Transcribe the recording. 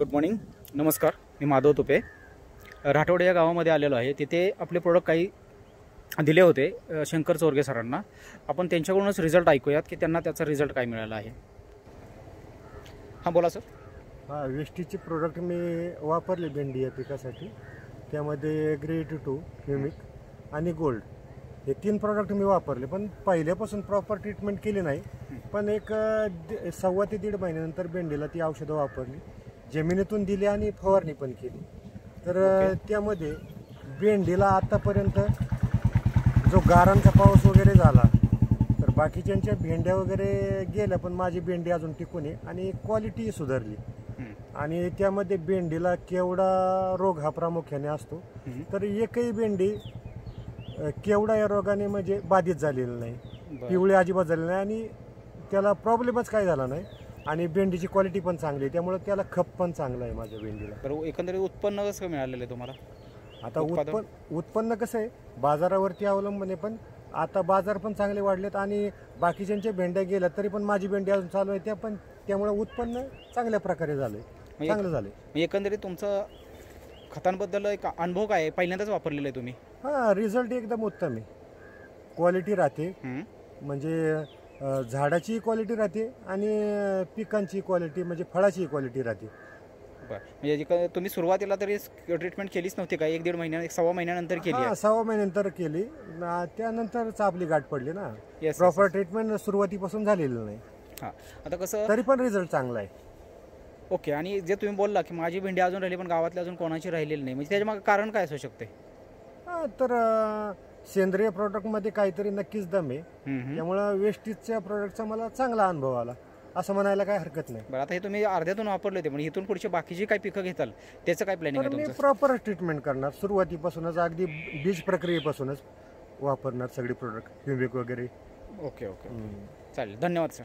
Good morning, नमस्कार. मी माधव तुपे राठोड या गावामध्ये आलेलो आहे. तिथे आपले प्रोडक्ट काही दिले होते शंकर चोरगे सरांना. आपण त्यांच्याकडूनच रिझल्ट ऐकूयात की त्यांना त्याचा रिझल्ट काय मिळाला आहे. हां बोला सर. हां, वेस्टीचे प्रोडक्ट मी वापरले भेंडी या पिकासाठी. त्यामध्ये ग्रे82, ह्युमिक आणि गोल्ड हे 3 प्रोडक्ट मी वापरले. पण पहिल्यापासून प्रॉपर ट्रीटमेंट केली नाही. पण एक 1.25 ते 1.5 महिन्यानंतर भेंडीला ती औषधं वापरली, जमिनीतून दिली आणि फवारणी पण केली. तर त्यामध्ये भेंडीला आतापर्यंत जो गारांचा पाऊस वगैरे झाला तर बाकीच्यांच्या भेंड्या वगैरे गेल्या, पण माझी भेंडी अजून टिकून आहे आणि क्वालिटी सुधारली. आणि त्यामध्ये भेंडीला केवडा रोग हा प्रामुख्याने असतो. तर एकही भेंडी केवडा या रोगाने म्हणजे बाधित झालेलं नाही, पिवळी अजिबात झालेली नाही आणि त्याला प्रॉब्लेमच काय झाला नाही. आणि भेंडीची क्वालिटी पण चांगली आहे, त्यामुळे त्याला खप पण चांगला आहे माझ्या भेंडीला. तर एकंदरीत उत्पन्न कसं मिळालेलं आहे तुम्हाला? आता उत्पन्न कसं आहे, बाजारावरती अवलंबून आहे. पण आता बाजार पण चांगले वाढलेत आणि बाकीच्यांच्या भेंड्या गेल्या तरी पण माझी भेंडी अजून चालू आहे. पण त्यामुळे उत्पन्न चांगल्या प्रकारे झालंय, चांगलं झालंय. एकंदरीत तुमचं खतांबद्दल एक अनुभव काय आहे? पहिल्यांदाच वापरलेलं आहे तुम्ही? हां, रिझल्ट एकदम उत्तम आहे. क्वालिटी राहते, म्हणजे झाडाची क्वालिटी राहते आणि पिकांची क्वालिटी म्हणजे फळाची क्वालिटी राहते. म्हणजे तुम्ही सुरुवातीला तरी ट्रीटमेंट केलीच नव्हती का? 1-1.5 महिन्या 1.25 महिन्यानंतर केली? 1.25 महिन्यानंतर केली. त्यानंतरच आपली गाठ पडली ना. प्रॉपर ट्रीटमेंट सुरुवातीपासून झालेलं नाही. हां, आता कसं तरी पण रिझल्ट चांगला आहे. ओके. आणि जे तुम्ही बोलला की माझी भेंडी अजून राहिली पण गावातली अजून कोणाची राहिलेली नाही, म्हणजे त्याच्या मागे कारण काय असू शकते? तर सेंद्रिय प्रोडक्टमध्ये काहीतरी नक्कीच दम आहे. त्यामुळे वेस्टीजच्या प्रोडक्टचा मला चांगला अनुभव आला असं म्हणायला काही हरकत नाही. बरं, आता हे तुम्ही अर्ध्यातून वापरले होते, पण इथून पुढची बाकीची काय पिकं घेताल त्याचं काय प्लॅनिंग आहे तुमचं? मी प्रॉपर ट्रीटमेंट करणार, सुरुवातीपासूनच अगदी बीज प्रक्रियेपासूनच वापरणार सगळे प्रोडक्ट, ह्युमिक वगैरे. ओके ओके, चालेल. धन्यवाद सर.